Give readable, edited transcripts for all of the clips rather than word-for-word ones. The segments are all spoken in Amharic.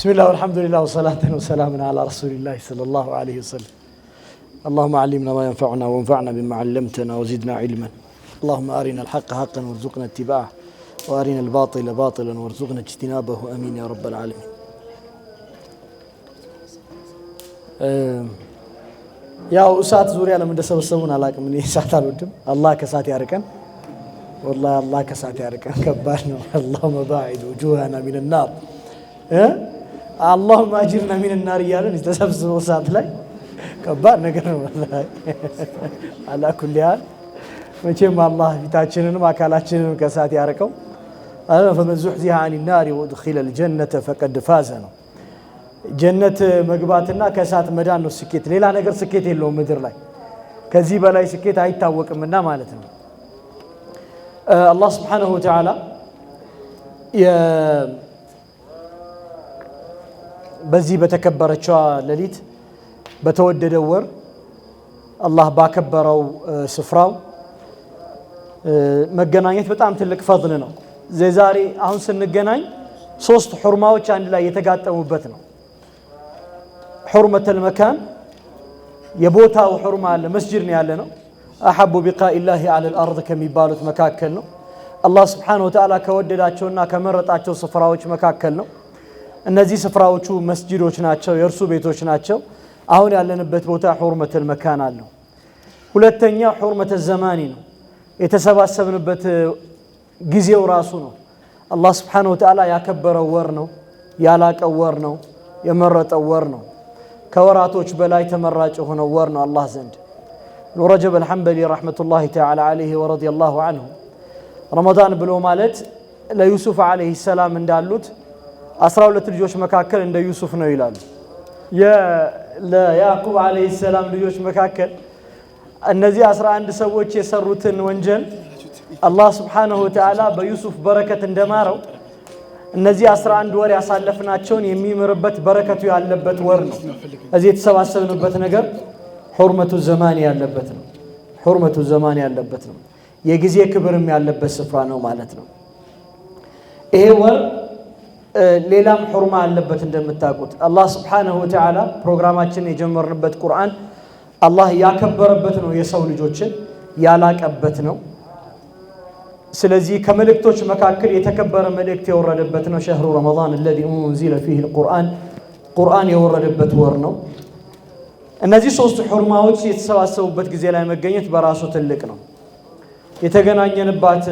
بسم الله والحمد لله والصلاة والسلام على رسول الله صلى الله عليه وسلم. اللهم علمنا ما ينفعنا وانفعنا بما علمتنا وزدنا علما. اللهم أرنا الحق حقا وارزقنا اتباعه وأرنا الباطل باطلا وارزقنا اجتنابه أمين يا رب العالمين. ያው እሳት ዙሪያ ለምን እንደሰበሰቡን አላቅም። እኔ እሳት አልወድም። አላህ ከእሳት ያርቀን። والله አላህ ከእሳት ያርቀን። ከባድ ነው። اللهم باعد وجوهنا من النار اللهم اجرنا من النار እያለን ተሰብስበው እሳት ላይ ከባድ ነገር ነው። አላ ኩል ያህል መቼም አላህ ፊታችንንም አካላችንንም ከእሳት ያርቀው። فمن زحزح عن النار وادخل الجنة فقد فاز ነው። ጀነት መግባትና ከእሳት መዳን ነው ስኬት። ሌላ ነገር ስኬት የለውም ምድር ላይ ከዚህ በላይ ስኬት አይታወቅምና ማለት ነው። አላህ Subhanahu Wa Ta'ala በዚህ በተከበረችው ሌሊት በተወደደው ወር አላህ ባከበረው ስፍራው መገናኘት በጣም ትልቅ ፈضል ነው። ዛሬ አሁን ስንገናኝ ሶስት ሑርማዎች አንድ ላይ የተጋጠሙበት ነው። حرمة المكان يبوتاو حرمة على مسجدنا يالنا أحب بقاء الله على الأرض كم يبالوت مكاكلنا الله سبحانه وتعالى كودداتشونا كمرطاتشو سفراوچ مكاكلنا እነዚህ ስፍራዎቹ መስጂዶች ናቸው የርሱ ቤቶች ናቸው። አሁን ያለንበት ቦታ حرمة المكان አለው። ሁለተኛ حرمة الزمان ነው። የተሰባሰብንበት ጊዜው ራሱ ነው። الله سبحانه وتعالى ያከበረው ወር ነው፣ ያላቀው ወር ነው፣ የመረጠው ወር ነው። كوراتوش بلاي تمراج هنا ورنا الله زند. رجب الحنبلي رحمة الله تعالى عليه ورضي الله عنه رمضان بلو مالت لا يوسف عليه السلام من دالوت أسرع لترجوش مكاكل عند يوسف نويلال يا لا يعقوب عليه السلام لجوش مكاكل النزي أسرع عند سوتش يسروت وانجل الله سبحانه وتعالى بيوسف بركة دمارو እነዚህ 11 ወር ያሳለፍናቸውን የሚመረበት በረከቱ ያለበት ወር ነው። እዚህ የተሰባሰብንበት ነገር حرمة الزمان ያለበት ነው። حرمة الزمان ያለበት ነው። የጊዜ ክብርም ያለበት ስፍራ ነው ማለት ነው። ይሄ ወር ሌላም ሑርማ አለበት እንደምታውቁት። አላህ Subhanahu Wa Ta'ala ፕሮግራማችን የጀመርንበት ቁርአን አላህ ያከበረበት ነው፣ የሰው ልጆችን ያላቀበት ነው። ስለዚህ ከመልእክቶች መካከል የተከበረ መልእክት የወረደበት ነው። شهر رمضان الذي انزل فيه القرآن ቁርአን የወረደበት ወር ነው። እነዚህ ሶስት ሑርማዎች የተሰባሰቡበት ጊዜ ላይ መገኘት በራሱ ትልቅ ነው። የተገናኘንባት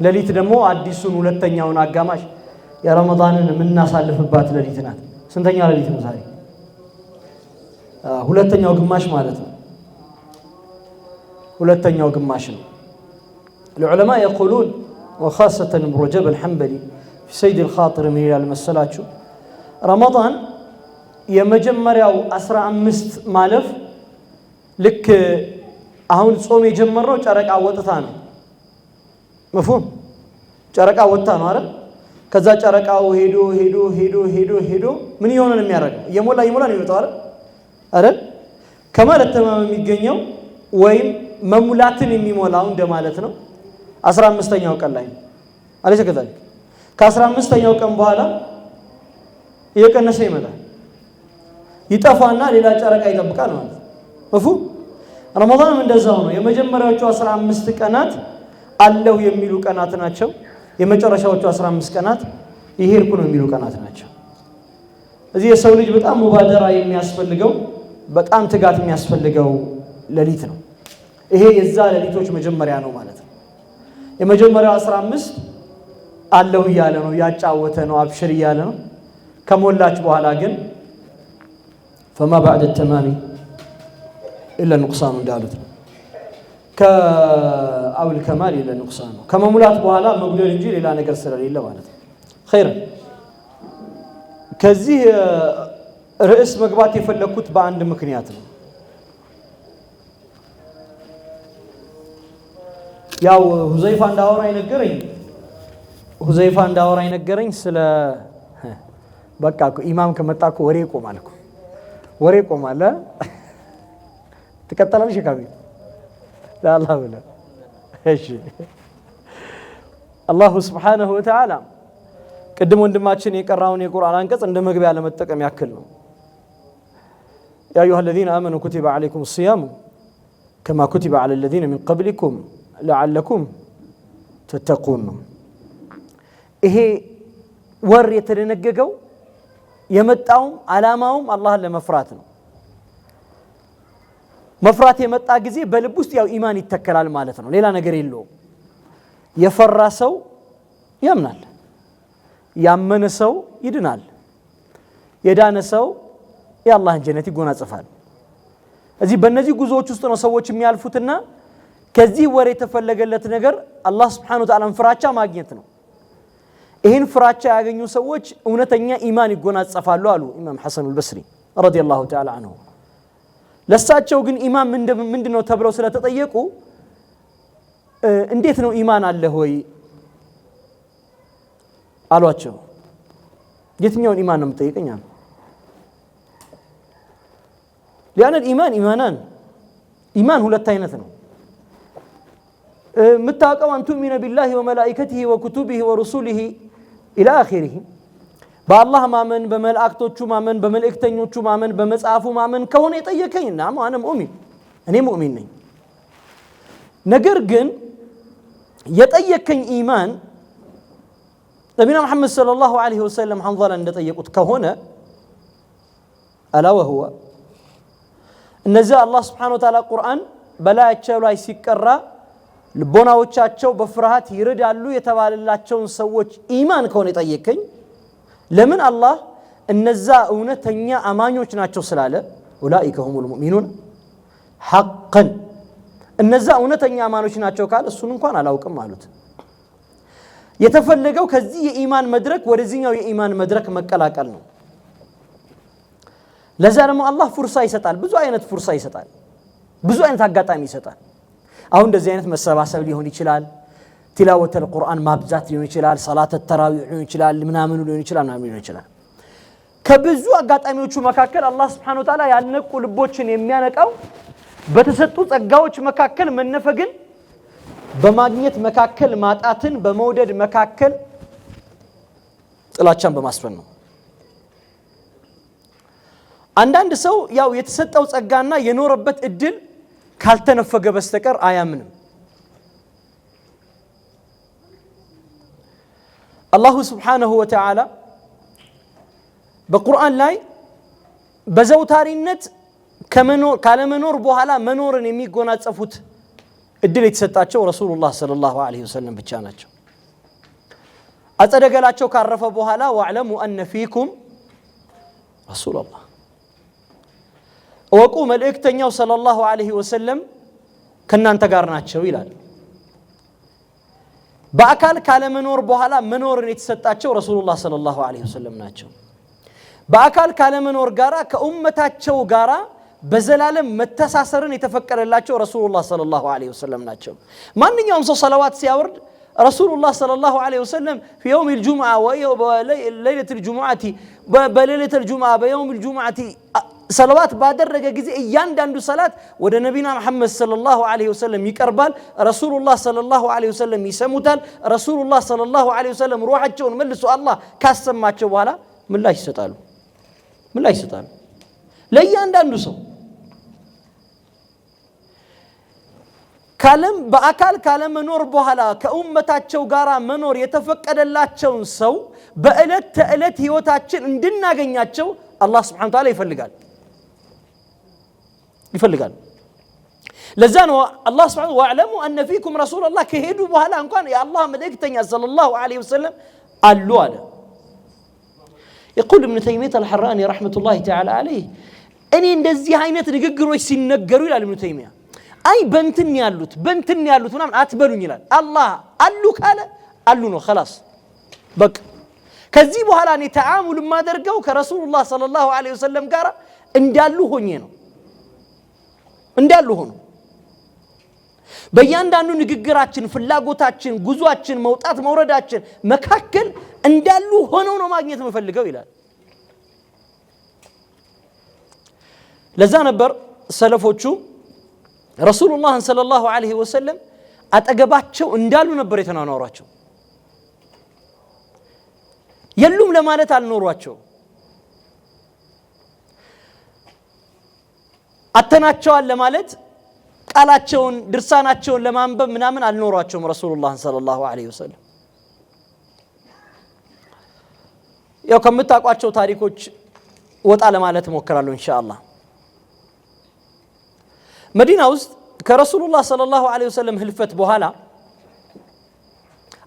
ሌሊት ደግሞ አዲሱን ሁለተኛውን አጋማሽ የረመዳንን የምናሳልፍባት ሌሊት ናት። ስንተኛ ሌሊት ነው ዛሬ? ሁለተኛው ግማሽ ማለት ነው። ሁለተኛው ግማሽ ነው። العلماء يقولون وخاصة رجب الحنبلي في سيد الخاطر من المسلاتشو رمضان يمجمرياو 15 مالف لك አሁን ጾም የጀመረው ጨረቃ ወጥታ ነው። مفهوم ጨረቃ ወጥታ ነው አይደል? ከዛ ጨረቃው ሄዶ ምን ይሆነ ነው የሚያደርገው? የሞላ ነው ይወጣው አይደል? ከማለት ተማም የሚገኘው ወይም መሙላትን የሚሞላው እንደማለት ነው። 15ኛው ቀን ላይ አለች ከዛል ከ15ኛው ቀን በኋላ እየቀነሰ ይመጣል፣ ይጠፋና ሌላ ጨረቃ ይጠብቃል ማለት ነው። مفهوم ረመዳንም እንደዛው ነው። የመጀመሪያዎቹ 15 ቀናት አለው የሚሉ ቀናት ናቸው። የመጨረሻዎቹ 15 ቀናት ይሄርኩ ነው የሚሉ ቀናት ናቸው። እዚህ የሰው ልጅ በጣም ሙባደራ የሚያስፈልገው በጣም ትጋት የሚያስፈልገው ሌሊት ነው። ይሄ የዛ ሌሊቶች መጀመሪያ ነው ማለት ነው። የመጀመሪያው 15 አለው ይያለ ነው፣ ያጫወተ ነው፣ አብሽር ይያለ ነው። ከሞላች በኋላ ግን فما بعد التمام الا النقصان እንዳሉት ነው። ከአው الكمال الى النقصان ከመሙላት በኋላ መጉደል እንጂ ሌላ ነገር ስለሌለ ማለት ነው። خير ከዚህ ርዕስ መግባት የፈለኩት በአንድ ምክንያት ነው። ያው ሁዘይፋ እንዳወራ ይነገረኝ ስለ በቃ ኢማም ከመጣኩ ወሬ ቆማል ተከተላለሽ ካቢ ለአላህ ብለ እሺ አላህ Subhanahu Wa Ta'ala ቅድም ወንድማችን የቀራውን የቁርአን አንቀጽ እንደ መግቢያ ለመጠቀም ያክል ነው يا ايها الذين امنوا كتب عليكم الصيام كما كتب على الذين من قبلكم لعلكم تتقون ይሄ ወር የተደነገገው የመጣውም አላማውም አላህን ለመፍራት ነው መፍራት የመጣ ጊዜ በልብ ውስጥ ያው ኢማን ይተከላል ማለት ነው ሌላ ነገር የለውም የፈራ ሰው ያምናል ያመነ ሰው ይድናል የዳነ ሰው የአላህን ጀነት ይጎናጸፋል እዚህ በእነዚህ ጉዞዎች ውስጥ ነው ሰዎች የሚያልፉትና ከዚህ ወር የተፈለገለት ነገር አላህ Subhanahu Wa Ta'ala ፍራቻ ማግኘት ነው ይሄን ፍራቻ ያገኙ ሰዎች እውነተኛ ኢማን ይጎናጸፋሉ አሉ ኢማም ሐሰን አልበስሪ ረዲየላሁ ተዓላ ዐንሁ ለሳቸው ግን ኢማን ምንድነው ተብለው ስለተጠየቁ እንዴት ነው ኢማን አለ ሆይ አሏቸው የትኛውን ኢማን ነው የምትጠይቀኝ አሉ لأن الإيمان إيمانان إيمان ሁለት አይነት ነው متاقوا أن تؤمن بالله وملائكته وكتبه ورسله إلى آخره بالله ማመን በመላእክቶቹ ማመን በመልእክተኞቹ ማመን በመጽሐፉ ማመን ከሆነ የጠየቀኝ نعم أنا مؤمن እኔ ሙእሚን ነኝ ነገር ግን የጠየቀኝ ኢማን ነብዩ መሐመድ ሰለላሁ ዐለይሂ ወሰለም ሐንዘላ እንደጠየቁት ከሆነ ألا وهو እነዚህ አላህ Subhanahu Wa Ta'ala ቁርአን በላያቸው ላይ ሲቀራ ልቦናዎቻቸው በፍርሃት ይረዳሉ የተባለላቸውን ሰዎች ኢማን ከሆነ የጠየቀኝ ለምን አላህ እነዛ እውነተኛ አማኞች ናቸው ስላለ ኡላኢከ ሁሙል ሙእሚኑን ሐቀን እነዛ እውነተኛ አማኞች ናቸው ካለ እሱን እንኳን አላውቅም አሉት የተፈለገው ከዚህ የኢማን መድረክ ወደዚህኛው የኢማን መድረክ መቀላቀል ነው ለዛ ደግሞ አላህ ፍርሳ ይሰጣል ብዙ አይነት ፍርሳ ይሰጣል ብዙ አይነት አጋጣሚ ይሰጣል አሁን እንደዚህ አይነት መሰባሰብ ሊሆን ይችላል ቲላወተል ቁርአን ማብዛት ሊሆን ይችላል ሰላተ ተራዊህ ሊሆን ይችላል ምናምን ሊሆን ይችላል ከብዙ አጋጣሚዎቹ መካከል አላህ Subhanahu Wa Ta'ala ያልነቁ ልቦችን የሚያነቃው በተሰጡ ጸጋዎች መካከል መነፈግን በማግኘት መካከል ማጣትን በመውደድ መካከል ጥላቻን በማስፈን ነው አንዳንድ ሰው ያው የተሰጠው ጸጋና የኖረበት እድል ካልተነፈገ በስተቀር አያምንም አላሁ Subhanahu Wa Ta'ala በቁርአን ላይ በዘውታሪነት ካለመኖር በኋላ መኖርን የሚጎናጸፉት እድል የተሰጣቸው ረሱላህ ሰለላሁ ዐለይሂ ወሰለም ብቻ ናቸው አጸደገላቸው ካረፈ በኋላ ወዕለሙ አነ ፊኩም ረሱላህ ወቁ መልእክተኛው ሰለላሁ ዐለይሂ ወሰለም ከናንተ ጋር ናቸው ይላል በአካል ካለመኖር በኋላ መኖርን የተሰጣቸው ረሱላህ ሰለላሁ ዐለይሂ ወሰለም ናቸው በአካል ካለመኖር ጋራ ከኡመታቸው ጋራ በዘላለም መተሳሰርን የተፈቀደላቸው ረሱላህ ሰለላሁ ዐለይሂ ወሰለም ናቸው ማንኛውም ሰው ሰላዋት ሲያወርድ ረሱላህ ሰለላሁ ዐለይሂ ወሰለም في يوم الجمعه وليله الجمعه بليله الجمعه بيوم الجمعه ሰላዋት ባደረገ ጊዜ እያንዳንዱ ሰላት ወደ ነብዩና መሐመድ ሰለላሁ ዐለይሂ ወሰለም ይቀርባል ረሱላህ ሰለላሁ ዐለይሂ ወሰለም ይሰሙታል ረሱላህ ሰለላሁ ዐለይሂ ወሰለም ሩሃቸውን መልሶ አላህ ካሰማቸው በኋላ ምላሽ ይሰጣሉ ለእያንዳንዱ ሰው ካለም በአካል ካለመኖር በኋላ ከኡመታቸው ጋራ መኖር የተፈቀደላቸውን ሰው በእለት ተእለት ህይወታችን እንድናገኛቸው አላህ Subhanahu Wa Ta'ala ይፈልጋል ለዛ ነው አላህ Subhanahu ወa'ለሙ አነ ፊኩም ረሱላህ ከሄዱ በኋላ እንኳን የአላህ መልእክተኛ ሰለላሁ ዐለይሂ ወሰለም አሉ አለ يقول ابن تيمية الحراني رحمة الله تعالى عليه أني እንደዚህ አይነት ንግግሮች ሲነገሩ ይላል ابن تيمية አይ በእንትን ያሉት ምናምን አትበሉኝ ይላል አላህ አሉ ካለ አሉ ነው خلاص በቃ ከዚህ በኋላ እኔ ተዓሙል ማደርገው ከረሱላህ ሰለላሁ ዐለይሂ ወሰለም ጋር እንዳሉ ሆኜ ነው እንዳሉ ሆኖ በእያንዳንዱ ንግግራችን ፍላጎታችን ጉዟችን መውጣት መውረዳችን መካከል እንዳሉ ሆኖ ነው ማግኘት መፈልገው ይላል ለዛ ነበር ሰለፎቹ ረሱላህ ሰለላሁ ዐለይሂ ወሰለም አጠገባቸው እንዳሉ ነበር የተናናሯቸው የሉም ለማለት አልኖሯቸው አተናቸዋል ለማለት ቃላቸውን ድርሳናቸውን ለማንበብ ምናምን አልኖሯቸውም ረሱላህ ሰለላሁ ዐለይሂ ወሰለም ያው ከምታቋቸው ታሪኮች ወጣ ለማለት ሞከራለሁ ኢንሻአላህ መዲና ውስጥ ከረሱላህ ሰለላሁ ዐለይሂ ወሰለም ህልፈት በኋላ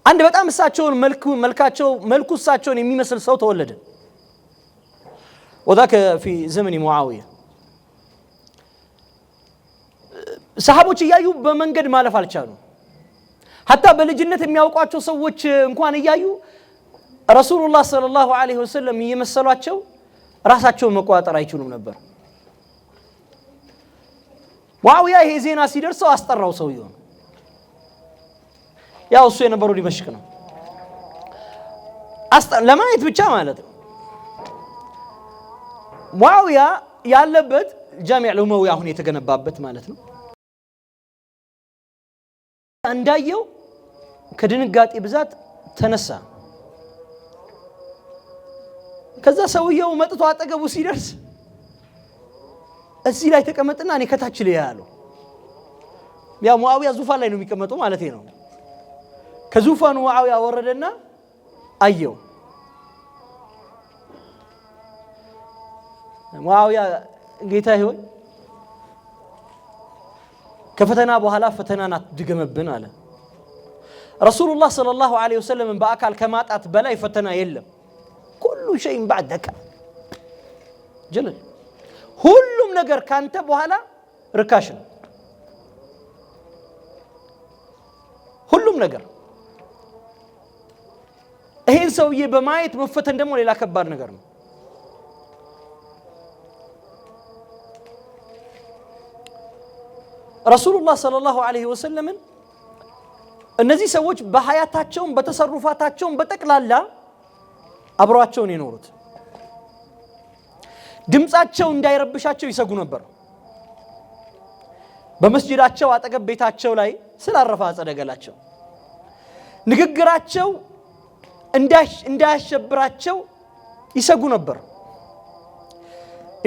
አንድ በጣም እሳቸውን መልኩ እሳቸውን የሚመስል ሰው ተወለደ وذاك في زمن معاوية ሰሃቦች ያዩ በመንገድ ማለፍ አልቻሉ hatta በልጅነት የሚያውቋቸው ሰዎች እንኳን ያዩ ረሱላህ ሰለላሁ ዐለይሂ ወሰለም እየመሰሏቸው ራሳቸውን መቋጠር አይችሉም ነበር ሙአዊያ ይሄ ዜና ሲደርሰው አስጠራው ሰውየው ያው እሱ የነበረው ዲመሽቅ ነው ለማየት ብቻ ማለት ነው ሙአዊያ ያለበት ጃሚዕ ኡመዊ አሁን የተገነባበት ማለት ነው እንዳየው ከድንጋጤ ብዛት ተነሳ ከዛ ሰውየው መጥቶ አጠገቡ ሲደርስ እዚህ ላይ ተቀመጥና እኔ ከታች ላይ ያለው ያ ሙአዊያ ዙፋን ላይ ነው የሚቀመጠው ማለት ነው ከዙፋኑ ሙአዊያ ወረደና አየው ሙአዊያ ጌታዬ ሆይ ከፈተና በኋላ ፈተናን አትድገምብን አለ ረሱላህ ሰለላሁ ዐለይሂ ወሰለም በአካል ከማጣት በላይ ፈተና የለም كل شيء بعدك جلل ሁሉም ነገር ካንተ በኋላ ርካሽ ነው ሁሉም ነገር ይሄን ሰውዬ በማየት መፈተን ደግሞ ሌላ ከባድ ነገር ነው ረሱላህ ሰለላሁ ዐለይሂ ወሰለም እነዚህ ሰዎች በሐያታቸው በተሰሩፋታቸው በጠቅላላ አብሯቸውን የኖሩት ድምጻቸው እንዳይረብሻቸው ይሰጉ ነበር በመስጂዳቸው አጠገብ ቤታቸው ላይ ስላረፈ አጸደገላቸው ንግግራቸው እንዳያሸብራቸው ይሰጉ ነበር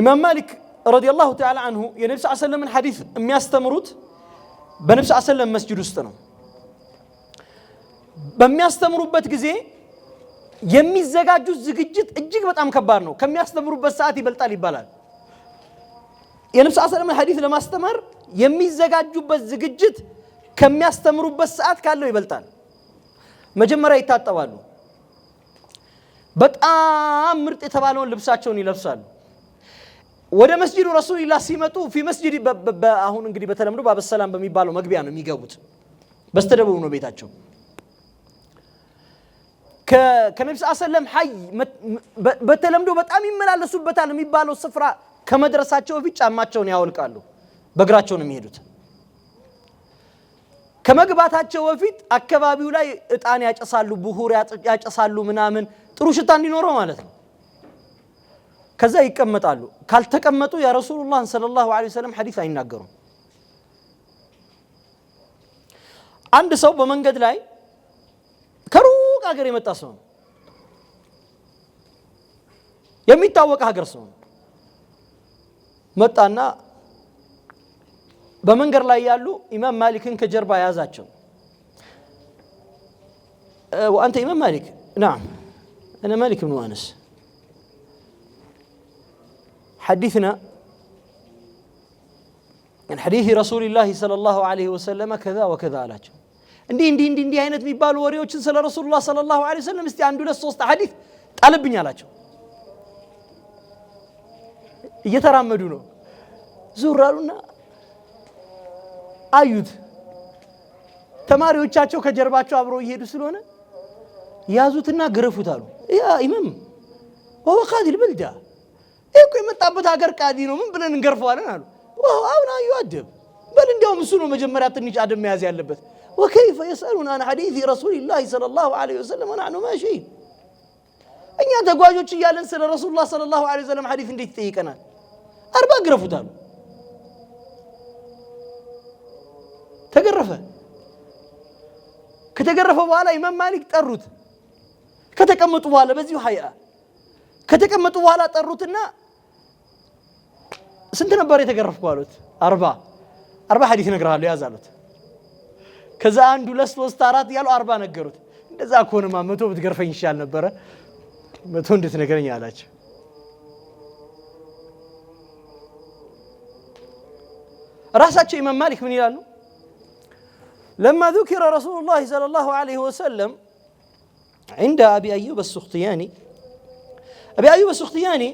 ኢማም ማሊክ ረዲየላሁ ተዓላ አንሁ የነብዩ ሰለላሁ ዐለይሂ ወሰለም ሐዲስ የሚያስተምሩት በነብዩ ሰለላሁ ዐለይሂ ወሰለም መስጂድ ውስጥ ነው በሚያስተምሩበት ጊዜ የሚዘጋጁት ዝግጅት እጅግ በጣም ከባድ ነው ከሚያስተምሩበት ሰዓት ይበልጣል ይባላል የነብዩ ሰለላሁ ዐለይሂ ወሰለም ሐዲስ ለማስተማር የሚዘጋጁበት ዝግጅት ከሚያስተምሩበት ሰዓት ካለው ይበልጣል መጀመሪያ ይታጠባሉ በጣም ምርጥ የተባለውን ልብሳቸውን ይለብሳሉ ወደ መስጂዱ ረሱላህ ሲመጡ في መስጂድ አሁን እንግዲህ በተለምዶ ባብ ሰላም በሚባለው መግቢያ ነው የሚገቡት በስተደቡብ ነው ቤታቸው ከነብዩ ሰለላሁ ዐለይሂ ወሰለም ሐይ በተለምዶ በጣም ይመላለሱበታል የሚባለው ስፍራ ከመድረሳቸው በፊት ጫማቸውን ያወልቃሉ በእግራቸው ነው የሚሄዱት ከመግባታቸው በፊት አካባቢው ላይ እጣን ያጨሳሉ ቡሁር ያጨሳሉ ምናምን ጥሩ ሽታ እንዲኖረው ማለት ነው ከዛ ይቀመጣሉ ካልተቀመጡ ያ ረሱላህ ሰለላሁ ዐለይሂ ወሰለም ሐዲስ አይናገሩም አንድ ሰው በመንገድ ላይ ከሩቅ ሀገር የመጣ ሰው የሚታወቅ ሀገር ሰው መጣና በመንገድ ላይ ያሉ ኢማም ማሊክን ከጀርባ ያዛቸው وانت امام مالك نعم انا مالك بن انس حدثنا عن حديث رسول الله صلى الله عليه وسلم كذا وكذا አላቸው እንዲህ አይነት የሚባሉ ወሬዎችን ስለ ረሱላህ ሰለላሁ ዐለይሂ ወሰለም እስቲ አንድ ሁለት ሶስት ሐዲስ ጣልብኝ አላቸው እየተራመዱ ነው ዙራሉና አዩት ተማሪዎቻቸው ከጀርባቸው አብረው ይሄዱ ስለሆነ ያዙትና ገረፉት አሉ ያ ኢማም ወሆ ቃዲ البلده እኮ የመጣበት ሀገር ቃዲ ነው ምን ብለን እንገርፈዋለን አሉ አሁን አዩአደብ በል እንዲያውም እሱ ነው መጀመሪያ ትንሽ አደም መያዝ ያለበት وكيف يسالون عن حديث رسول الله صلى الله عليه وسلم ونحن ماشيين እኛ ተጓዦች እያለን ስለ ረሱላህ ሰለላሁ ዐለይሂ ወሰለም ሐዲስ እንዴት ይጠይቀናል አርባ ገረፉት አሉ ተገረፈ ከተገረፈ በኋላ ኢማም ማሊክ ጠሩት ከተቀመጡ በኋላ በዚሁ ሀያ ከተቀመጡ በኋላ ጠሩትና ስንት ነበር የተገረፍኩ አሉት 40 ሐዲስ ነግራለሁ ያዝ አሉት ከዛ 1 2 3 4 ያሉ 40 ነገሩት እንደዛ ከሆነማ 100 ብትገርፈኝ ይሻል ነበር 100 እንዴት ነገረኝ አላቸው راساتشو إمام مالك من يلانو لما ذكر رسول الله صلى الله عليه وسلم عند أبي أيوب السختياني أبي أيوب السختياني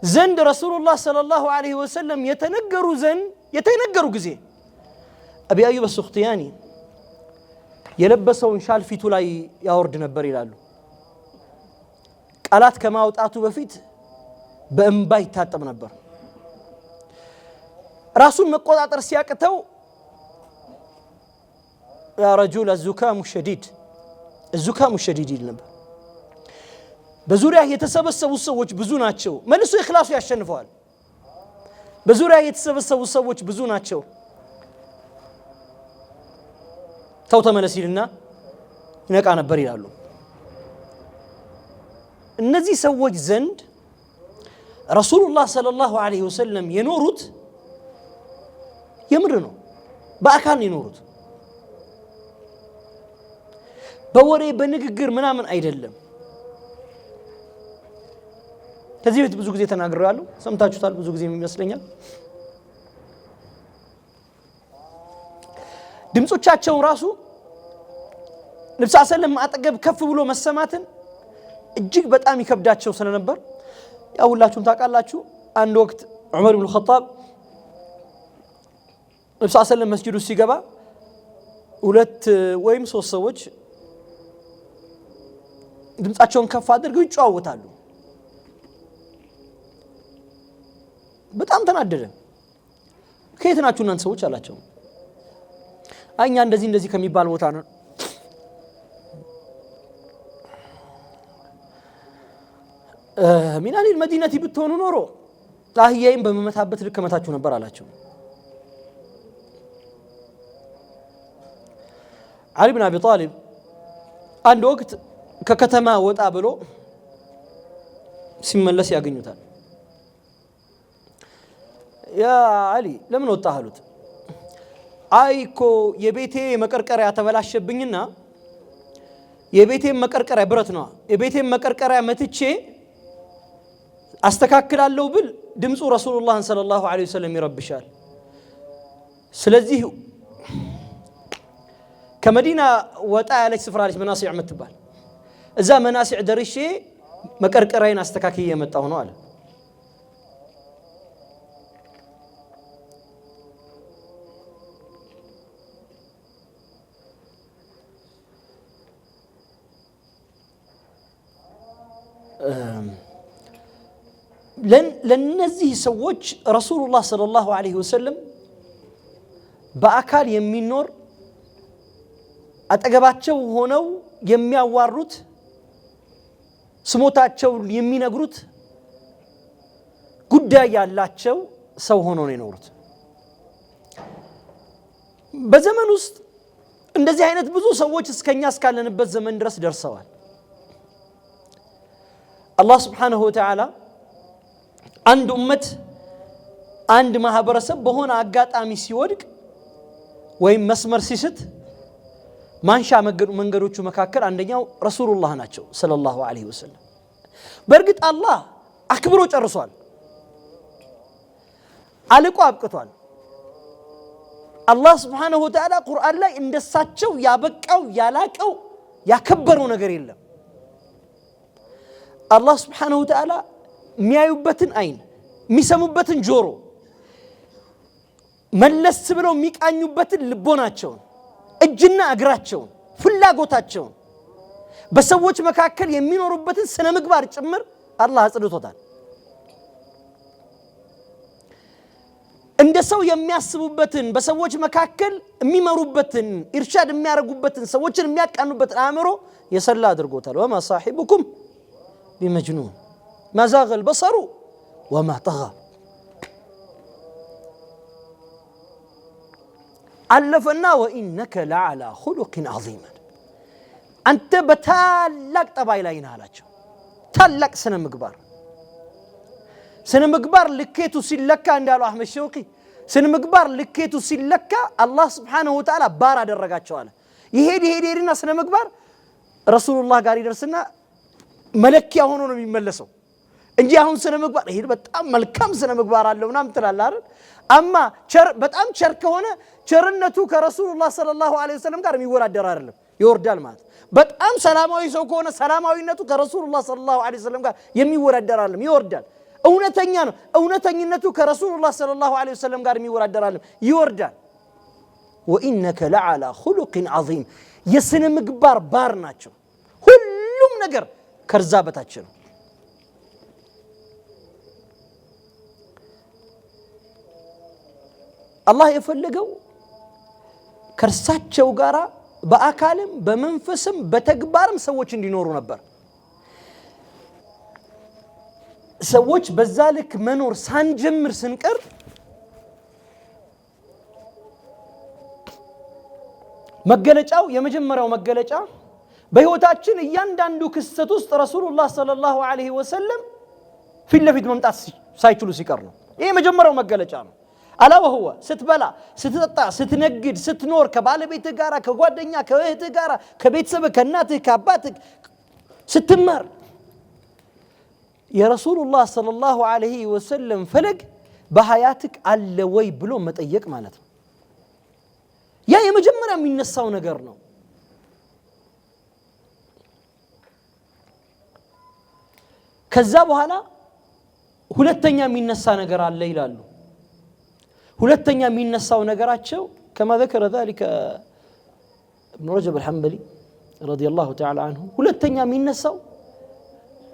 زند رسول الله صلى الله عليه وسلم يتنقر قزي أبي أيوب السختياني يلبسوا إن شاء الفيتو لا يورد نبر يلالو قالات كما وطعتو بفيت بأنباي تاتب نبر راسون مقوطاتر سياقتو يا رجل الزكام الشديد يلنب بزوريا يتسبسبوا سوዎች ብዙ ናቸው መልሶ ኢኽላሱ ያሸንፈዋል በዙሪያ የተሰበሰቡ ሰዎች ብዙ ናቸው ተው ተመለሲልና ይነቃ ነበር ይላሉ እነዚህ ሰዎች ዘንድ ረሱላህ ሰለላሁ ዐለይሂ ወሰለም የኖሩት የምር ነው በአካል ይኖሩት በወሬ በንግግር ምናምን አይደለም ከዚህ ቤት ብዙ ጊዜ ተናግረዋለሁ ሰምታችሁታል ብዙ ጊዜ ይመስለኛል ድምጾቻቸው ራሱ ነብዩ ሰለላሁ አጠገብ ከፍ ብሎ መሰማትን እጅግ በጣም ይከብዳቸው ስለነበር ያው ሁላችሁም ታውቃላችሁ አንድ ወቅት ዑመር ኢብኑ ኸጣብ ነብዩ ሰለላሁ መስጂዱ ሲገባ ሁለት ወይም ሶስት ሰዎች ድምጻቸውን ከፍ አድርገው ይጫወታሉ በጣም ተናደደ ከየት ናችሁ እናንተ ሰዎች አላቸው አይኛ እንደዚህ ከሚባል ቦታ ነው ሚናሊ المدينة ብትሆኑ ኖሮ አህያይን በመመታበት ልከመታችሁ ነበር አላቸው علي بن أبي طالب አንድ ወቅት ከከተማ ወጣ ብሎ ሲመለስ ያገኙታል ያ አሊ ለምን ወጣህ አሉት አይኮ የቤቴ መቀርቀሪያ ተበላሸብኝና የቤቴ መቀርቀሪያ ብረት ነው የቤቴ መቀርቀሪያ መትቼ አስተካክላለሁ ብል ድምጹ ረሱላህ ሰለላሁ ዐለይሂ ወሰለም ይረብሻል ስለዚህ ከመዲና ወጣ ያለች ስፍራ ልጅ መናሲዕ የምትባል እዛ መናሲዕ ደርሼ መቀርቀሪያን አስተካክዬ የመጣሁ ነው አለ ለነዚህ ሰዎች ረሱላህ ሰለላሁ ዐለይሂ ወሰለም በአካል የሚኖር አጠገባቸው ሆነው የሚያዋሩት ስሞታቸው የሚነግሩት ጉዳይ ያላቸው ሰው ሆኖ ነው የኖሩት በዘመን ውስጥ እንደዚህ አይነት ብዙ ሰዎች እስከኛ እስካለንበት ዘመን ድረስ ደርሰዋል አላህ Subhanahu Wa Ta'ala አንድ ኡመት አንድ ማህበረሰብ በሆነ አጋጣሚ ሲወድቅ ወይም መስመር ሲስት ማንሻ መንገዶቹ መካከል አንደኛው ረሱላህ ናቸው ሰለላሁ ዐለይሂ ወሰለም በርግጥ አላህ አክብሮ ጨርሷል አልቆ አብቅቷል አላህ Subhanahu Wa Ta'ala ቁርአን ላይ እንደሳቸው ያበቃው ያላቀው ያከበረው ነገር የለም አላህ Subhanahu Wa Ta'ala የሚያዩበትን አይን የሚሰሙበትን ጆሮ መለስ ብለው የሚቃኙበትን ልቦናቸው እጅና እግራቸው ፍላጎታቸው በሰዎች መካከል የሚኖሩበትን ስነ ምግባር ጭምር አላህ አጽድቶታል እንደ ሰው የሚያስቡበትን በሰዎች መካከል የሚመሩበትን ኢርሻድ የሚያረጉበትን ሰዎችን የሚያቃኑበትን አእምሮ የሰላ አድርጎታል ወማ صاحبكم بمجنون ما زاغ البصر وما طغى ألفنا وإنك لعلى خلق عظيم አንተ በታላቅ ጠባይ ላይ ነህ አላቸው ታላቅ ስነ ምግባር ልኬቱ ሲለካ እንዳሉ አህመድ ሸውቂ ስነ ምግባር ልኬቱ ሲለካ አላህ Subhanahu Wa Ta'ala ባር አደረጋቸው አለ ይሄድና ስነ ምግባር ረሱላህ ጋር ይደርስና መለኪያ ሆኖ ነው የሚመለሰው እንጂ አሁን ስነ ምግባር ይሄ በጣም መልካም ስነ ምግባር አለውና ምትላል አይደል አማ በጣም ቸር ከሆነ ቸርነቱ ከረሱላህ ሰለላሁ ዐለይሂ ወሰለም ጋር የሚወዳደር አይደለም ይወርዳል ማለት በጣም ሰላማዊ ሰው ከሆነ ሰላማዊነቱ ከረሱላህ ሰለላሁ ዐለይሂ ወሰለም ጋር የሚወዳደር አይደለም ይወርዳል እውነተኛ ነው እውነተኝነቱ ከረሱላህ ሰለላሁ ዐለይሂ ወሰለም ጋር የሚወዳደር አይደለም ይወርዳል وانك لعلى خلق عظيم የስነ ምግባር ባር ናቸው ሁሉም ነገር ከርዛ በታች ነው አላህ የፈለገው ከርሳቸው ጋራ በአካልም በመንፈስም በተግባርም ሰዎች እንዲኖሩ ነበር ሰዎች በዛ ልክ መኖር ሳንጀምር ስንቀር መገለጫው የመጀመሪያው መገለጫ በህይወታችን እያንዳንዱ ክስተት ውስጥ ረሱላህ ሰለላሁ ዐለይሂ ወሰለም ፊት ለፊት መምጣት ሳይችሉ ሲቀር ነው ይሄ መጀመሪያው መገለጫ ነው አላ ወህወ ስትበላ ስትጠጣ ስትነግድ ስትኖር ከባለቤትህ ጋራ ከጓደኛ ከእህትህ ጋራ ከቤተሰብ ከእናትህ ከአባትህ ስትማር የረሱላህ ሰለላሁ ዐለይሂ ወሰለም ፈለግ በሐያትክ አለ ወይ ብሎ መጠየቅ ማለት ነው ያ የመጀመሪያ የሚነሳው ነገር ነው ከዛ በኋላ ሁለተኛ የሚነሳ ነገር አለ ይላሉ ሁለተኛ የሚነሳው ነገራቸው كما ذكر ذلك ابن رجب الحنبلي رضي الله تعالى عنه ሁለተኛ የሚነሳው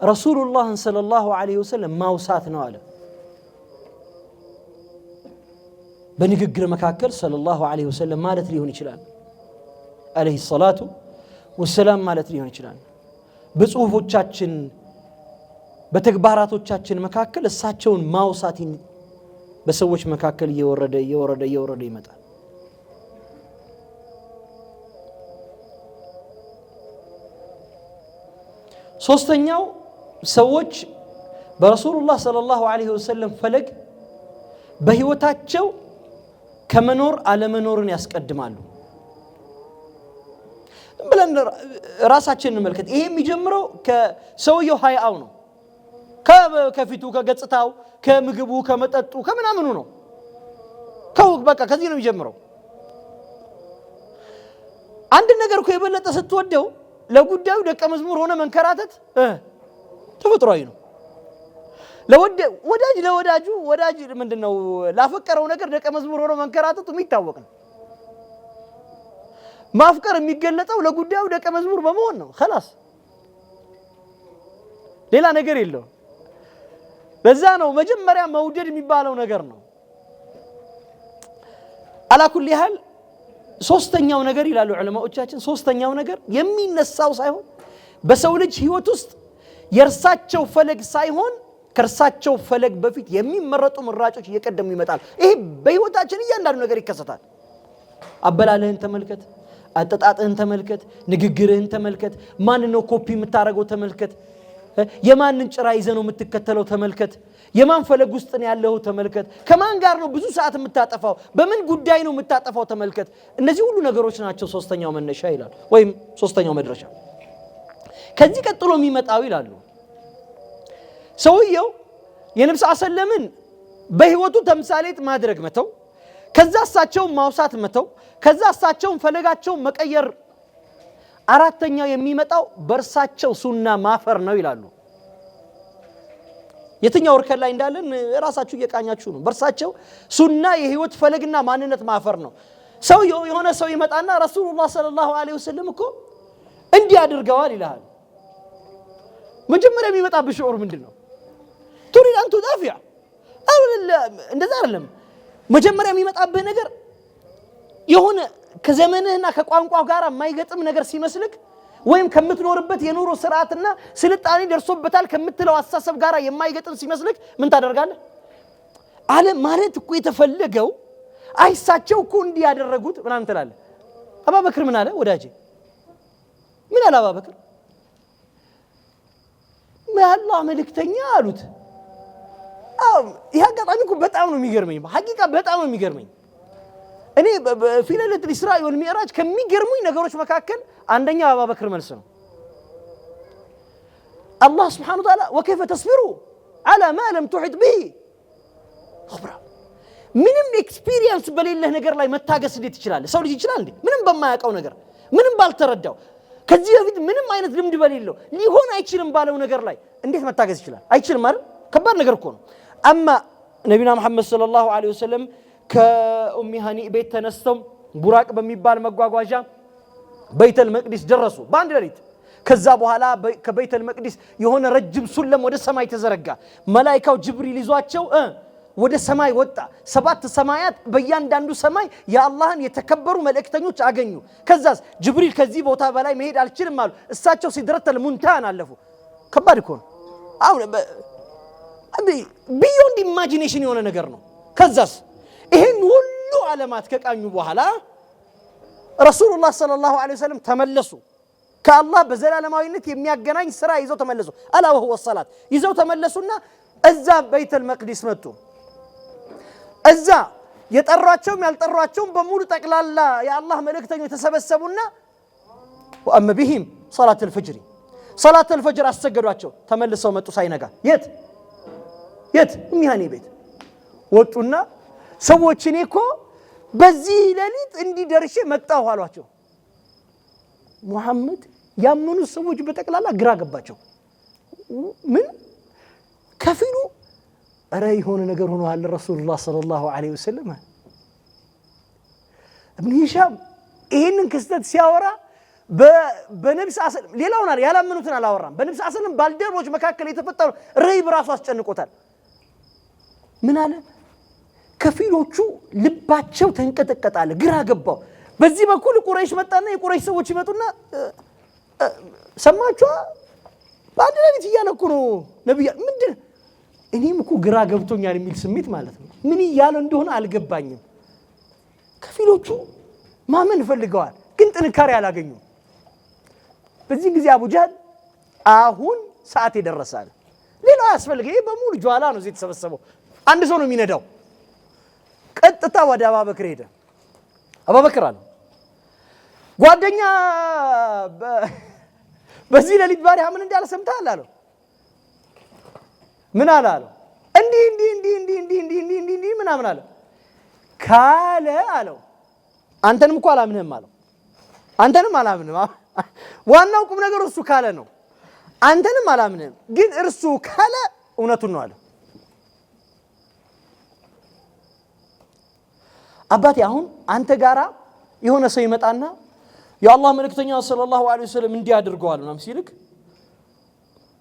ረሱላህ ሰለላሁ ዐለይሂ ወሰለም ማውሳት ነው አለ በንግግር መካከል ሰለላሁ ዐለይሂ ወሰለም ማለት ሊሆን ይችላል አለይሂ ሰላቱ ወሰላም ማለት ሊሆን ይችላል በጽሁፎቻችን በተግባራቶቻችን መካከል እሳቸውን ማውሳት በሰዎች መካከል እየወረደ ይመጣል ሶስተኛው ሰዎች በረሱላህ ሰለላሁ ዐለይሂ ወሰለም ፈለግ በህይወታቸው ከመኖር አለመኖርን ያስቀድማሉ ብለን ራሳችንን እንመልከት ይሄ የሚጀምረው ከሰውየው ሀያው ነው ከፊቱ ከገጽታው ከምግቡ ከመጠጡ ከምናምኑ ነው በቃ ከዚህ ነው የሚጀምረው አንድ ነገር እኮ የበለጠ ስትወደው ለጉዳዩ ደቀ መዝሙር ሆነ መንከራተት ተፈጥሯዊ ነው ወዳጅ ምንድነው ላፈቀረው ነገር ደቀ መዝሙር ሆነ መንከራተቱ የሚታወቅ ነው ማፍቀር የሚገለጠው ለጉዳዩ ደቀ መዝሙር በመሆን ነው خلاص ሌላ ነገር የለው በዛ ነው መጀመሪያ መውደድ የሚባለው ነገር ነው አላኩል ይሃል ሶስተኛው ነገር ይላሉ ዑለማዎቻችን ሶስተኛው ነገር የሚነሳው ሳይሆን በሰው ልጅ ህይወት ውስጥ የርሳቸው ፈለግ ሳይሆን ከርሳቸው ፈለግ በፊት የሚመረጡ ምራጮች እየቀደሙ ይመጣል ይሄ በህይወታችን እያንዳንዱ ነገር ይከሰታል አበላለህን ተመልከት አጠጣጥህን ተመልከት ንግግርህን ተመልከት ማን ነው ኮፒ የምታረገው ተመልከት የማንን ጭራ ይዘህ ነው የምትከተለው ተመልከት የማን ፈለግ ውስጥ ነው ያለው ተመልከት ከማን ጋር ነው ብዙ ሰዓት የምታጠፋው በምን ጉዳይ ነው የምታጠፋው ተመልከት እነዚህ ሁሉ ነገሮች ናቸው ሶስተኛው መነሻ ይላል ወይም ሶስተኛው መድረሻ ከዚህ ቀጥሎ የሚመጣው ይላሉ ሰውየው የነብዩ ሰለላሁ በህይወቱ ተምሳሌት ማድረግ መተው ከዛ እሳቸው ማውሳት መተው ከዛ እሳቸው ፈለጋቸው መቀየር አራተኛው የሚመጣው በርሳቸው ሱና ማፈር ነው ይላሉ የትኛው ወርከል ላይ እንዳለን ራሳችሁ እየቃኛችሁ ነው በርሳቸው ሱና የህይወት ፈለግና ማንነት ማፈር ነው ሰውየው የሆነ ሰው ይመጣና ረሱላህ ሰለላሁ ዐለይሂ ወሰለም እኮ እንዲህ አድርገዋል ይላል መጀመሪያ የሚመጣብህ ሽዑር ምንድነው تريد أن تدافع እንደዛ አይደለም መጀመሪያ የሚመጣብህ ነገር የሆነ ከዘመንህና ከቋንቋው ጋር የማይገጥም ነገር ሲመስልክ ወይም ከምትኖርበት የኑሮ ስርዓትና ስልጣኔ ደርሶበታል ከምትለው አሳሰብ ጋር የማይገጥም ሲመስልክ ምን ታደርጋለህ አለ ማለት እኮ የተፈለገው አይሳቸው እኮ እንዲህ ያደረጉት ምናምን ትላለህ አባበክር ምን አለ ወዳጄ ምን አለ አቡበክር ማአላህ መልእክተኛ አሉት ይሄ አጋጣሚ እኮ በጣም ነው የሚገርመኝ ሐቂቃ በጣም ነው የሚገርመኝ እኔ في ليلة الإسراء والمعراج ከሚገርሙኝ ነገሮች መካከል አንደኛ አቡበክር መልስ ነው الله سبحانه وتعالى وكيف تصبروا على ما لم تحط به خبر ምንም ኤክስፒሪየንስ በሌለህ ነገር ላይ መታገስ እንዴት ይችላል ሰው ልጅ ይችላል እንዴ ምንም በማያውቀው ነገር ምንም ባልተረዳው ከዚህ በፊት ምንም አይነት ልምድ በሌለው ሊሆን አይችልም ባለው ነገር ላይ እንዴት መታገስ ይችላል አይችልም አይደል ከባድ ነገር እኮ ነው አማ ነብዩና መሐመድ ሰለላሁ ዐለይሂ ወሰለም ከኡሚ ሃኒ ቤት ተነስተው ቡራቅ በሚባል መጓጓዣ በይተል መቅዲስ ደረሱ በአንድ ሌሊት ከዛ በኋላ ከበይተል መቅዲስ የሆነ ረጅም ሱለም ወደ ሰማይ ተዘረጋ መላእክታው ጅብሪል ይዟቸው ወደ ሰማይ ወጣ ሰባት ሰማያት በእያንዳንዱ ሰማይ ያአላህን የተከበሩ መልእክተኞች አገኙ ከዛስ ጅብሪል ከዚህ ቦታ በላይ መሄድ አልችልም አሉ እሳቸው ሲድረተል ሙንታሃን አለፉ ከባድ እኮ ነው አሁን ቢዮንድ ኢማጂኔሽን የሆነ ነገር ነው ከዛስ ይሄን ሁሉ ዓለማት ከቃኙ በኋላ ረሱላህ ሰለላሁ ዐለይሂ ወሰለም ተመለሱ ከአላህ በዘላለማዊነት የሚያገናኝ ስራ ይዘው ተመለሱ አላ ወሁ ወሰላት ይዘው ተመለሱና እዛ በይተል መቅዲስ መጡ እዛ የጠሯቸውም ያልጠሯቸውም በሙሉ ጠቅላላ የአላህ መልእክተኞች ተሰበሰቡና ወአመ ቢሂም ሶላተል ፈጅር አሰገዷቸው ተመልሰው መጡ ሳይነጋ የት ሚሃኒ ቤት ወጡና ሰዎች እኔ እኮ በዚህ ሌሊት እንዲደርሼ መጣሁ አሏቸው ሙሐመድ ያመኑ ሰዎች በጠቅላላ ግራ ገባቸው ምን ከፊሉ أرى هون نجرونه على رسول الله صلى الله عليه وسلم ابن هشام إيه كستد سياورا بنبي صلى الله عليه وسلم ليه لونا يا لام منوتنا على ورام بنبي صلى الله عليه وسلم بالدير وجه مكاكل يتفتر ري براسه أشتني قتال من هذا كفيلو شو لباتشو تنكتك قتال جرا جبّا بس ما كل قريش متنا قريش سووا شيء متنا سمعت شو بعد ذلك تيجي كونو نبي من ده እኔም እኮ ግራ ገብቶኛል የሚል ስሜት ማለት ነው ምን ይያለው እንደሆነ አልገባኝም ከፊሎቹ ማመን ፈልገዋል ግን ጥንካሬ አላገኙ በዚህ ጊዜ አቡ ጀህል አሁን ሰዓት ይደርሳል ሌላው ያስፈልገ ይሄ በሙሉ ጇላ ነው እዚህ ተሰበሰበው አንድ ሰው ነው የሚነዳው ቀጥታ ወደ አቡበክር ሄደ አቡበክር አለ ጓደኛ በዚህ ሌሊት ባሪያ ምን እንዳለ ሰምተሃል አለው ምን አላለው እንዲ ምን አለ ካለ አለው አንተንም እኮ አላምንህም አለው አንተንም አላምንህም ዋናው ቁም ነገር እሱ ካለ ነው አንተንም አላምንህም ግን እርሱ ካለ እውነቱን ነው አለ አባቴ አሁን አንተ ጋራ የሆነ ሰው ይመጣና የአላህ መልእክተኛ ሰለላሁ ዐለይሂ ወሰለም እንዲያደርገዋል ምናም ሲልክ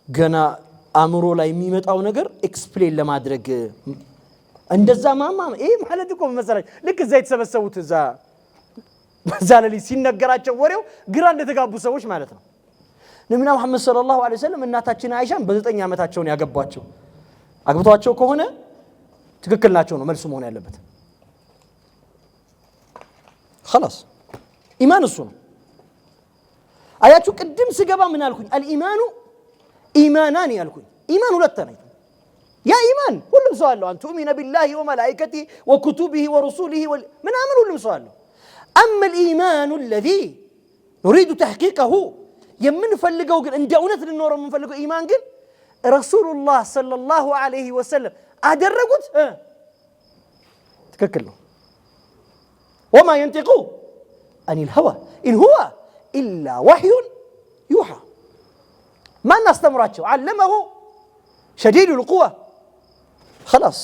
ገና አምሮ ላይ የሚመጣው ነገር ኤክስፕሌን ለማድረግ እንደዛ ማማ ይሄ ማለት እኮ መሰለኝ ልክ እዛ የተሰበሰቡት እዛ በዛለሊ ሲነገራቸው ወሬው ግራ እንደተጋቡ ሰዎች ማለት ነው ነብዩና መሐመድ ሰለላሁ ዐለይሂ ወሰለም እናታችን አይሻን በ9 ዓመታቸው ነው ያገቧቸው አግብቷቸው ከሆነ ትክክል ናቸው ነው መልሱ መሆን ያለበት خلاص ኢማን እሱ ነው አያችሁ ቅድም ስገባ ምን አልኩኝ አልኢማኑ ኢማናን ያልኩኝ ኢማን ሁለት ነው ያ ኢማን ሁሉም ሰው አለው አንተ ኡሚነ ቢላሂ ወመላኢከቲ ወኩቱቢሂ ወሩሱሊሂ ምን አመን ሁሉም ሰው አለው اما الايمان الذي نريد تحقيقه የምንፈልገው ግን እንደ እውነት ልንኖረው የምንፈልገው ኢማን ግን ረሱላህ ሰለላሁ ዐለይሂ ወሰለም አደረጉት ትክክል ነው وما ينطق عن الهوى ان هو الا وحي يوحى ما نستمراتشو علمه شديد القوة خلاص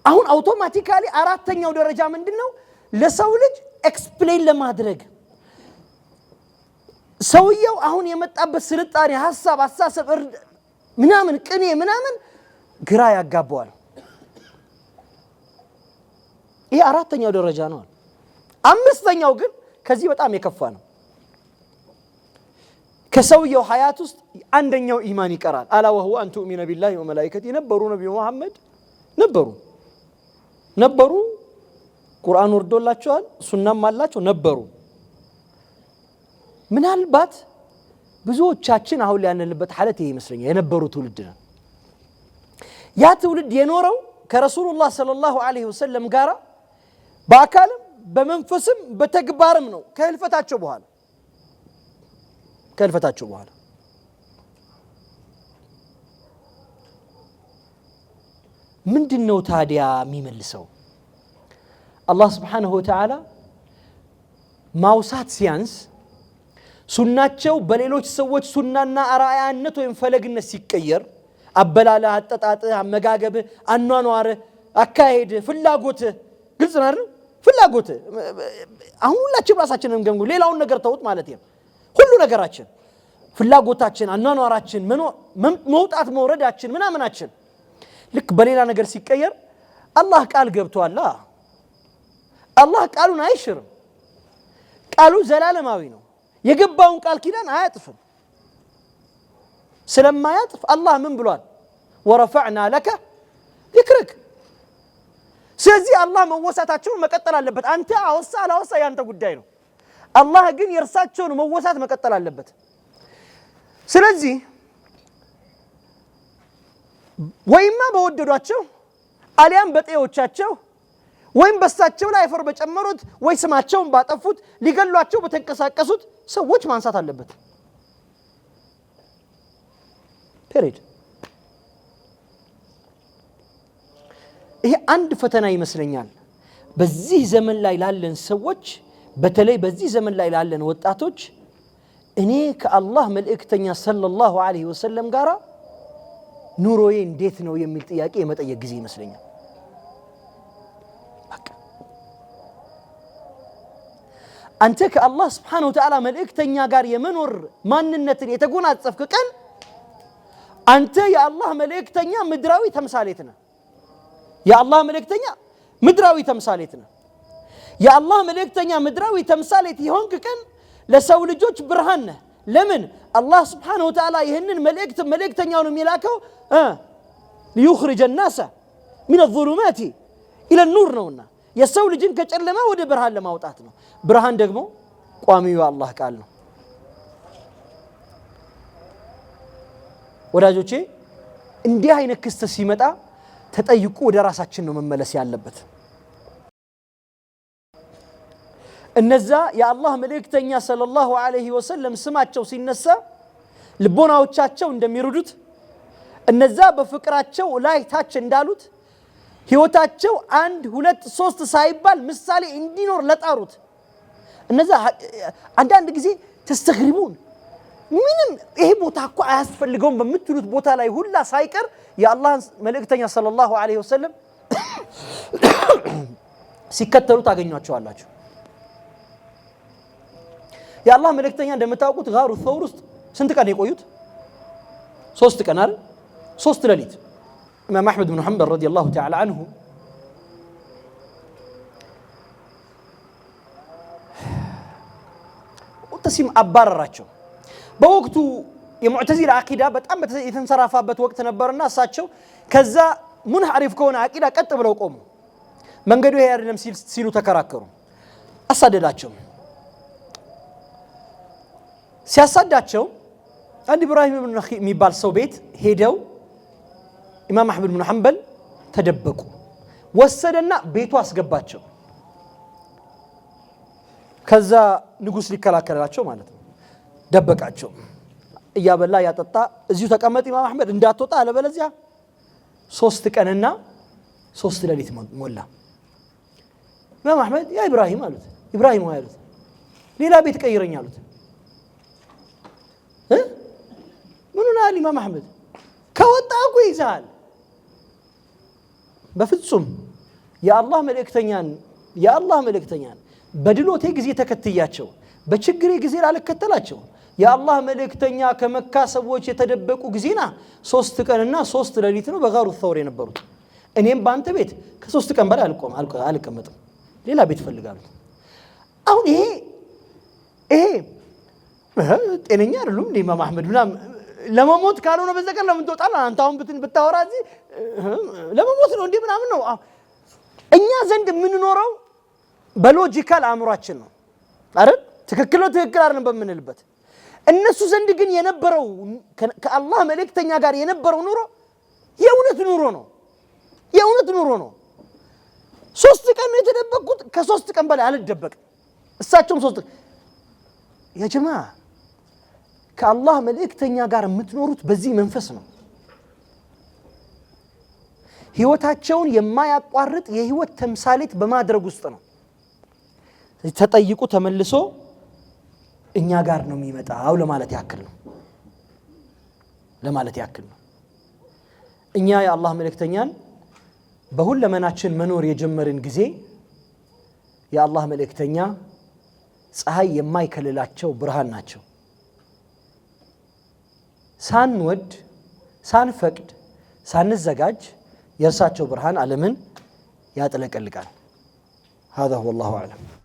አሁን አውቶማቲካሊ አራተኛው ደረጃ ምንድነው ለሰው ልጅ ኤክስፕሌን ለማድረግ ሰውየው አሁን የመጣበት ስልጣኔ ሐሳብ አሳሰብ ምናምን ቅኔ ምናምን ግራ ያጋባዋል ይሄ አራተኛው ደረጃ ነው አምስተኛው ግን ከዚህ በጣም የከፋ ነው ከሰውየው ሐያት ውስጥ አንደኛው ኢማን ይቀራል አላ ወሁ አንቱ ኡሚነ ቢላሂ ወመላኢከቲ ነበሩ ነብዩ መሐመድ ነበሩ ቁርአን ወርዶላቸዋል ሱናም አላቸው ነበሩ ምናልባት ብዙዎቻችን አሁን ያለንበት ሐለት ይሄ ይመስለኛል የነበሩ ትውልድ ነው ያ ትውልድ የኖረው ከረሱላህ ሰለላሁ ዐለይሂ ወሰለም ጋራ በአካልም በመንፈስም በተግባርም ነው ከህልፈታቸው በኋላ ምንድነው ታዲያ የሚመልሰው አላህ Subhanahu Wa Ta'ala ማውሳት ሲያንስ ሱናቸው በሌሎች ሰዎች ሱናና አራያነት ወይም ፈለግነት ሲቀየር አበላላ አጠጣጥ አመጋገብ አኗኗር አካሄድ ፍላጎት ግልጽ ነው አይደል ፍላጎት አሁን ሁላችን ራሳችንን ገምጉ ሌላውን ነገር ተውት ማለት ነው ሁሉ ነገራችን ፍላጎታችን አኗኗራችን መውጣት መውረዳችን ምናምናችን ልክ በሌላ ነገር ሲቀየር አላህ ቃል ገብቷል አላህ ቃሉን አይሽርም ቃሉ ዘላለማዊ ነው የገባውን ቃል ኪዳን አያጥፍም ስለማያጥፍ አላህ ምን ብሏል ወረፈዕና ለከ ذكرك ስለዚህ አላህ መወሳታቸውን መቀጠል አለበት አንተ አወሳ አላወሳ ያንተ ጉዳይ ነው አላህ ግን የርሳቸውን መወሳት መቀጠል አለበት ስለዚህ ወይማ በወደዷቸው አሊያም በጤዎቻቸው ወይም በሳቸው ላይ አፈር በጨመሩት ወይ ስማቸውን ባጠፉት ሊገሏቸው በተንቀሳቀሱት ሰዎች ማንሳት አለበት ፔሬድ ይሄ አንድ ፈተና ይመስለኛል በዚህ ዘመን ላይ ላለን ሰዎች በተለይ በዚህ ዘመን ላይ ላለን ወጣቶች እኔ ከአላህ መልእክተኛ ሰለላሁ ዐለይሂ ወሰለም ጋራ ኑሮዬ እንዴት ነው የሚል ጥያቄ የመጠየቅ ጊዜ ይመስለኛል አንተ ከአላህ Subhanahu Wa Ta'ala መልእክተኛ ጋር የመኖር ማንነትን የተጎናጸፍክ ቀን አንተ የአላህ መልእክተኛ ምድራዊ ተምሳሌት ነህ የአላህ መልእክተኛ ምድራዊ ተምሳሌት ነህ የአላህ መልእክተኛ ምድራዊ ተምሳሌት ይሆንክ ቀን ለሰው ልጆች ብርሃን ነህ ለምን አላህ Subhanahu Wa Ta'ala ይሄንን መልእክተኛውን የሚላከው ليخرج الناس من الظلمات الى النور ነውና የሰው ልጅን ከጨለማ ወደ ብርሃን ለማውጣት ነው ብርሃን ደግሞ ቋሚው አላህ ቃል ነው ወዳጆቼ እንዲህ አይነት ክስተት ሲመጣ ተጠይቁ ወደ ራሳችን ነው መመለስ ያለበት እነዛ የአላህ መልእክተኛ ሰለላሁ ዐለይሂ ወሰለም ስማቸው ሲነሳ ልቦናዎቻቸው እንደሚሩዱት እነዛ በፍቅራቸው ላይ ታች እንዳሉት ህይወታቸው 1 2 3 ሳይባል ምሳሌ እንዲኖር ለጣሩት እነዛ አንዳንድ ጊዜ ተስተግሪቡን ምንም ይሄ ቦታ እኮ አያስፈልገውም በምትሉት ቦታ ላይ ሁላ ሳይቀር የአላህ መልእክተኛ ሰለላሁ ዐለይሂ ወሰለም ሲከተሉ ታገኙዋቸዋላችሁ የአላህ መልእክተኛ እንደምታውቁት ጋሩ ثور ውስጥ ስንት ቀን የቆዩት 3 ቀን አይደል 3 ሌሊት ኢማም አህመድ ብን ሐንበል ረዲየላሁ ተዓላ ዐንሁ ተሲም አባረራቸው በወቅቱ የሙዕተዚላ አቂዳ በጣም የተንሰራፋበት ወቅት ነበርና እሳቸው ከዛ ሙንሐሪፍ ከሆነ አቂዳ ቀጥ ብለው ቆሙ መንገዱ ይሄ አይደለም ሲሉ ተከራከሩ አሳደዳቸው ሲያሳዳቸው አንድ ኢብራሂም ኢብኑ ነኺ የሚባል ሰው ቤት ሄደው ኢማም አህመድ ብን ሐንበል ተደበቁ ወሰደና ቤቱ አስገባቸው ከዛ ንጉስ ሊከላከላቸው ማለት ነው ደበቃቸው እያበላ ያጠጣ እዚሁ ተቀመጥ ኢማም አህመድ እንዳትወጣ አለበለዚያ 3 ቀንና 3 ሌሊት ሞላ ኢማም አህመድ ያ ኢብራሂም አሉት ኢብራሂም አሉት ሌላ ቤት ቀይረኝ አሉት ምኑና ኢማም አህመድ ከወጣኩ ይዛል በፍጹም የአላህ መልእክተኛን በድሎቴ ጊዜ ተከትያቸው በችግሬ ጊዜ ላልከተላቸው የአላህ መልእክተኛ ከመካ ሰዎች የተደበቁ ጊዜና 3 ቀንና 3 ሌሊት ነው በጋሩ ثور የነበሩት እኔም ባንተ ቤት ከ3 ቀን በላይ አልቀመጥም ሌላ ቤት ፈልጋለሁ አሁን ይሄ ጤነኛ አይደሉም እንደ ኢማም አህመድ ምናም ለመሞት ካልሆነ በዘቀር ለምን ትወጣለህ አንተ አሁን ብታወራ እዚህ ለመሞት ነው እንዴ ምናምን ነው እኛ ዘንድ የምንኖረው በሎጂካል አእምሯችን ነው አይደል ትክክል ነው ትክክል አይደለም በምንልበት እነሱ ዘንድ ግን የነበረው ከአላህ መልእክተኛ ጋር የነበረው ኑሮ የእውነት ኑሮ ነው 3 ቀን የተደበቁት ከ3 ቀን በላይ አልደበቅም እሳቸውም 3 የጀማ ከአላህ መልእክተኛ ጋር የምትኖሩት በዚህ መንፈስ ነው ህይወታቸውን የማያቋርጥ የህይወት ተምሳሌት በማድረግ ውስጥ ነው ተጠይቁ ተመልሶ እኛ ጋር ነው የሚመጣው ለማለት ያክል ነው እኛ የአላህ መልእክተኛን በሁለመናችን መኖር የጀመርን ጊዜ የአላህ መልእክተኛ ፀሐይ የማይከልላቸው ብርሃን ናቸው ሳንወድ ሳንፈቅድ ሳንዘጋጅ የእርሳቸው ብርሃን ዓለምን ያጥለቀልቃል هذا هو الله أعلم